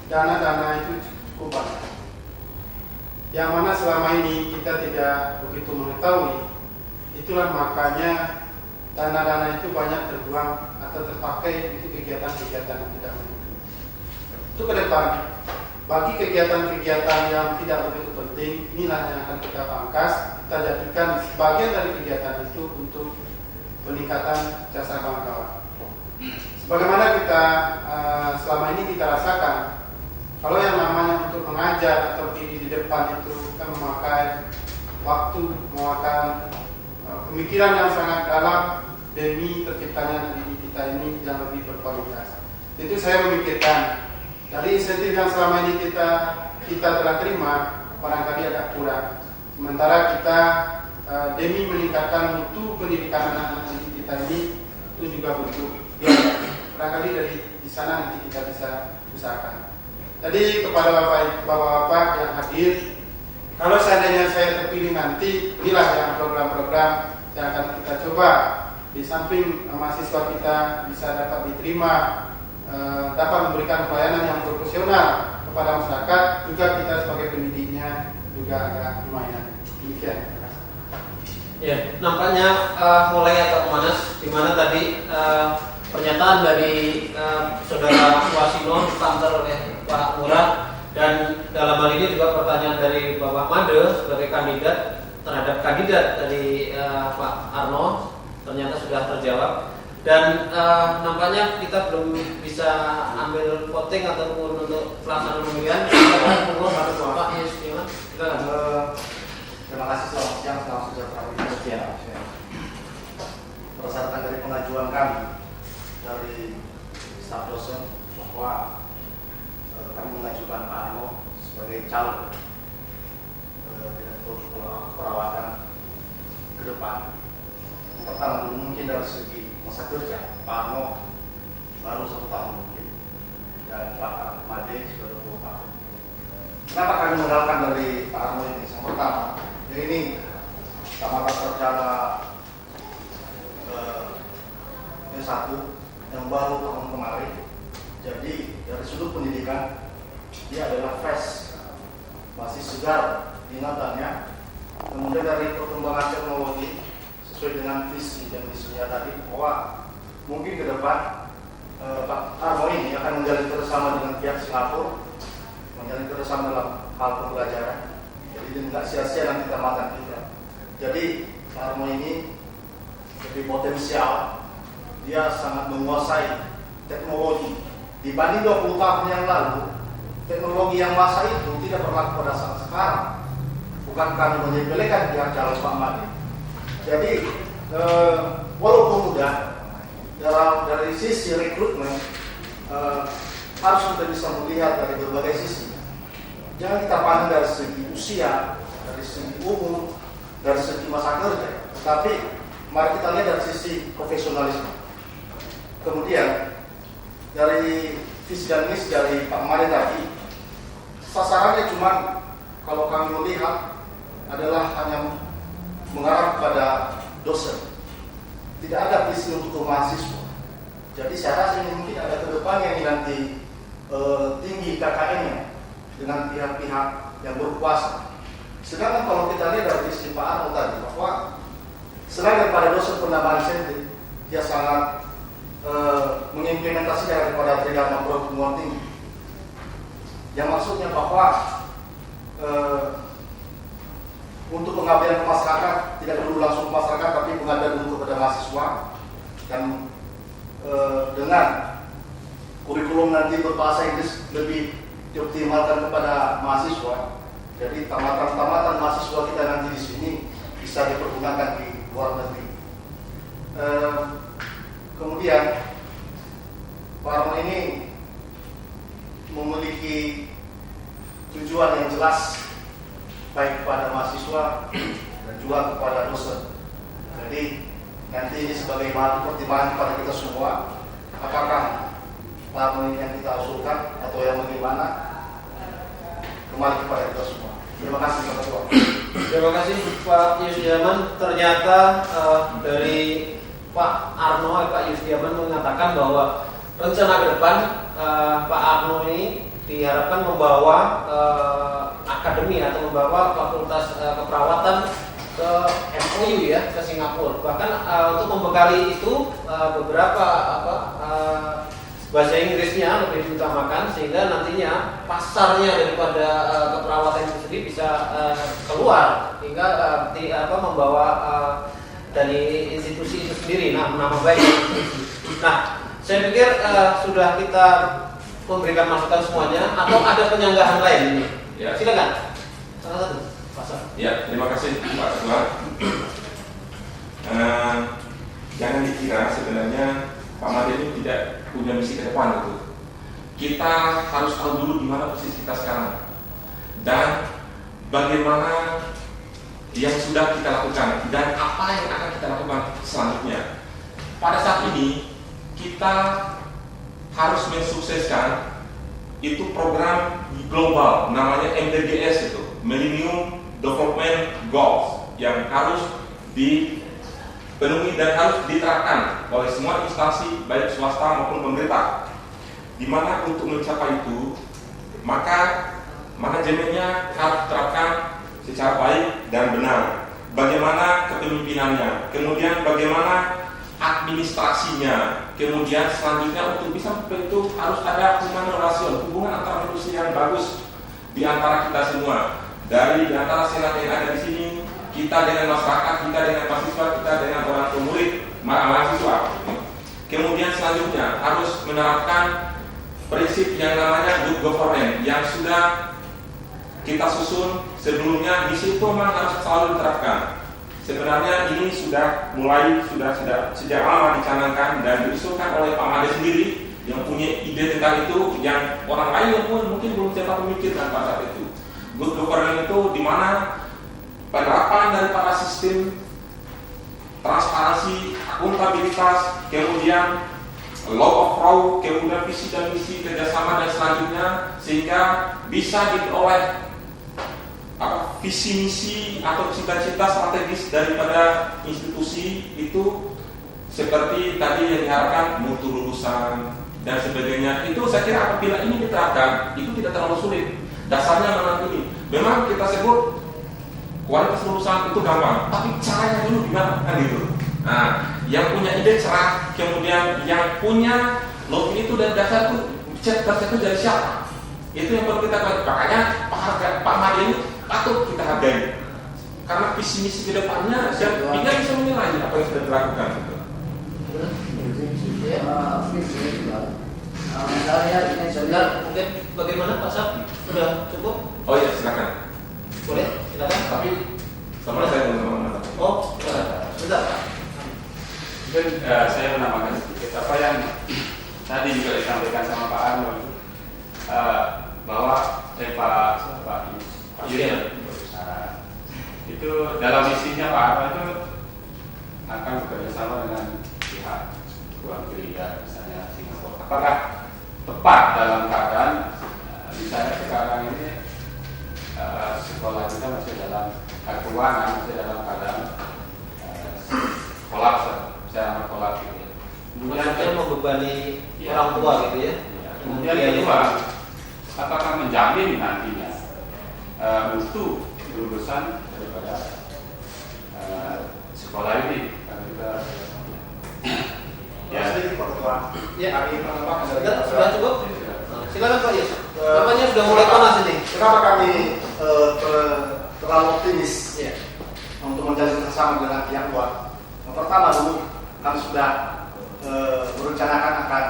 dana-dana itu cukup banyak. Yang mana selama ini kita tidak begitu mengetahui, itulah makanya dana-dana itu banyak terbuang atau terpakai untuk kegiatan-kegiatan yang tidak begitu. Itu ke depan, bagi kegiatan-kegiatan yang tidak begitu penting, inilah yang akan kita pangkas, kita jadikan sebagian dari kegiatan itu untuk peningkatan jasa kawan-kawan. Sebagaimana kita selama ini kita rasakan, kalau yang namanya untuk mengajar atau berdiri di depan itu kan memakai waktu, memakan pemikiran yang sangat dalam demi terciptanya diri kita ini yang lebih berkualitas. Itu saya memikirkan dari insentif yang selama ini kita telah terima barangkali agak kurang. Sementara kita demi meningkatkan mutu pendidikan anak-anak kita ini itu juga butuh biaya. Barangkali dari di sana nanti kita bisa usahakan. Jadi kepada bapak-bapak yang hadir, kalau seandainya saya terpilih nanti, inilah yang program-program yang akan kita coba. Di samping mahasiswa kita bisa dapat diterima, dapat memberikan pelayanan yang profesional kepada masyarakat, juga kita sebagai pendidiknya juga agak lumayan. Demikian. Ya, nampaknya mulai agak panas, di mana tadi pernyataan dari saudara Wasino dipantar oleh Pak Murad, dan dalam hal ini juga pertanyaan dari Bapak Made sebagai kandidat terhadap kandidat dari Pak Arno ternyata sudah terjawab, dan nampaknya kita belum bisa ambil voting ataupun untuk pelaksanaan pemilihan. Silakan Pak Yusdiaman. Terima kasih, selamat siang, selamat sejahtera. Berdasarkan dari pengajuan kami dari staf dosen bahwa kami mengajukan Pak Arno sebagai calon direktur perawatan ke depan. Pertama, mungkin dari segi masa kerja, Pak Arno baru 1 tahun mungkin, dan Pak Made sudah 20 tahun. Kenapa kami mengandalkan dari Pak Arno ini? Yang pertama, ini tamatan sarjana S1 yang baru tahun kemarin. Jadi dari sudut pendidikan dia adalah fresh, masih segar ingatannya. Kemudian dari perkembangan teknologi sesuai dengan visi dan misinya tadi, bahwa mungkin ke depan Pak Arno ini akan menjalin kerjasama dengan pihak Singapura, menjalin kerjasama dalam hal pembelajaran. Jadi tidak sia-sia nanti tamatan kita. Jadi Pak Arno ini lebih potensial, dia sangat menguasai teknologi. Dibanding 20 tahun yang lalu, teknologi yang masa itu tidak berlaku pada saat sekarang. Bukan kami menyepelekan pihak calon Pak Made. Jadi walaupun mudah, dari sisi rekrutmen harus kita bisa melihat dari berbagai sisi. Jangan kita pandang dari segi usia, dari segi umur, dari segi masa kerja, tapi mari kita lihat dari sisi profesionalisme. Kemudian dari visi dan misi dari Pak Made tadi, sasarannya cuma kalau kami melihat adalah hanya mengarah kepada dosen. Tidak ada visi untuk mahasiswa. Jadi saya rasa ini mungkin ada ke depan yang nanti tinggi KKN-nya dengan pihak-pihak yang berkuasa. Sedangkan kalau kita lihat dari visi Pak Arno tadi, bahwa selain daripada dosen penambahan insentif, dia sangat mengimplementasikan daripada Tridharma perguruan tinggi. Yang maksudnya bahwa untuk pengabdian ke masyarakat tidak perlu langsung ke masyarakat, tapi pengabdian dulu kepada mahasiswa, dan dengan kurikulum nanti berbahasa Inggris lebih dioptimalkan kepada mahasiswa. Jadi tamatan mahasiswa kita nanti di sini bisa dipergunakan di luar negeri. Kemudian Pak Arno ini memiliki tujuan yang jelas baik kepada mahasiswa dan juga kepada dosen. Jadi nanti ini sebagai bahan pertimbangan kepada kita semua, apakah Pak Arno ini yang kita usulkan atau yang bagaimana, kembali kepada kita semua. Terima kasih Pak Ketua. Terima kasih Pak Yusdiaman. Ternyata dari Pak Arno, Pak Yusdiaman mengatakan bahwa rencana ke depan Pak Arno ini diharapkan membawa akademi atau membawa fakultas keperawatan ke MOU ya, ke Singapura. Bahkan untuk membekali itu beberapa bahasa Inggrisnya lebih diutamakan sehingga nantinya pasarnya daripada keperawatan itu sendiri bisa keluar hingga membawa dari institusi itu sendiri nama baik. Nah, saya pikir sudah kita memberikan masukan semuanya atau ada penyanggahan lain ini? Ya. Silakan. Salah satu. Pasar. Ya, terima kasih Pak Ketua. Jangan dikira sebenarnya Pak Made ini tidak punya misi ke depan gitu. Kita harus tahu dulu di mana posisi kita sekarang dan bagaimana yang sudah kita lakukan dan apa yang akan kita lakukan selanjutnya. Pada saat ini kita harus mensukseskan itu program global namanya MDGs itu, Millennium Development Goals, yang harus dipenuhi dan harus diterapkan oleh semua instansi baik swasta maupun pemerintah. Di mana untuk mencapai itu maka manajemennya harus diterapkan secara baik dan benar. Bagaimana kepemimpinannya, kemudian bagaimana administrasinya, kemudian selanjutnya untuk bisa itu harus ada hubungan antara manusia yang bagus di antara kita semua. Dari antara senat yang ada di sini, kita dengan masyarakat, kita dengan mahasiswa, kita dengan orang tua murid, mahasiswa. Kemudian selanjutnya harus menerapkan prinsip yang namanya good governance yang sudah kita susun sebelumnya. Di situ memang harus selalu diterapkan. Sebenarnya ini sudah sejak lama dicanangkan dan diusulkan oleh Pak Made sendiri yang punya ide tentang itu, yang orang lain pun mungkin belum sempat memikirkan pada saat itu. Good governance itu di mana penerapan daripada sistem transparansi, akuntabilitas, kemudian law of law, kemudian visi dan misi kerjasama dan selanjutnya, sehingga bisa diperoleh visi misi atau cita-cita strategis daripada institusi itu, seperti tadi yang diharapkan mutu lulusan dan sebagainya. Itu saya kira apabila ini diterapkan itu tidak terlalu sulit. Dasarnya memang ini, memang kita sebut kualitas lulusan itu gampang, tapi caranya dulu gimana kan gitu. Nah, yang punya ide cerah, kemudian yang punya login itu dan dasar itu itu dari siapa? Itu yang perlu kita lihat. Makanya Pak Made ini patut kita hargai, karena visi misi ke depannya dia bisa menilai apa yang sudah dilakukan. Mungkin bagaimana Pak Sab? Sudah cukup? Oh iya, silakan. Boleh, silakan. Tapi sama saya belum. Oh, sebentar Pak. Mungkin saya menambahkan sedikit apa yang tadi juga disampaikan sama Pak Arnold, bahwa Pak Yusuf berusaha itu dalam misinya Pak Arnold itu akan bekerjasama dengan pihak luar negeri, misalnya Singapura. Apakah tepat dalam keadaan misalnya sekarang ini sekolah kita masih dalam keuangan, masih dalam keadaan kolaps, secara kolaps gitu ya. Kemudian membebani orang tua gitu ya. Kemudian kedua, apakah menjamin nantinya mutu lulusan daripada sekolah ini? Karena kita Ya, sedikit Pak Ketua. Ya. Kami pertama Sudah cukup? Silakan Pak Yus. Bapaknya sudah mulai panas ini. Kenapa kami terlalu optimis untuk menjalin kerjasama dengan pihak luar? Yang pertama dulu kami sudah merencanakan akan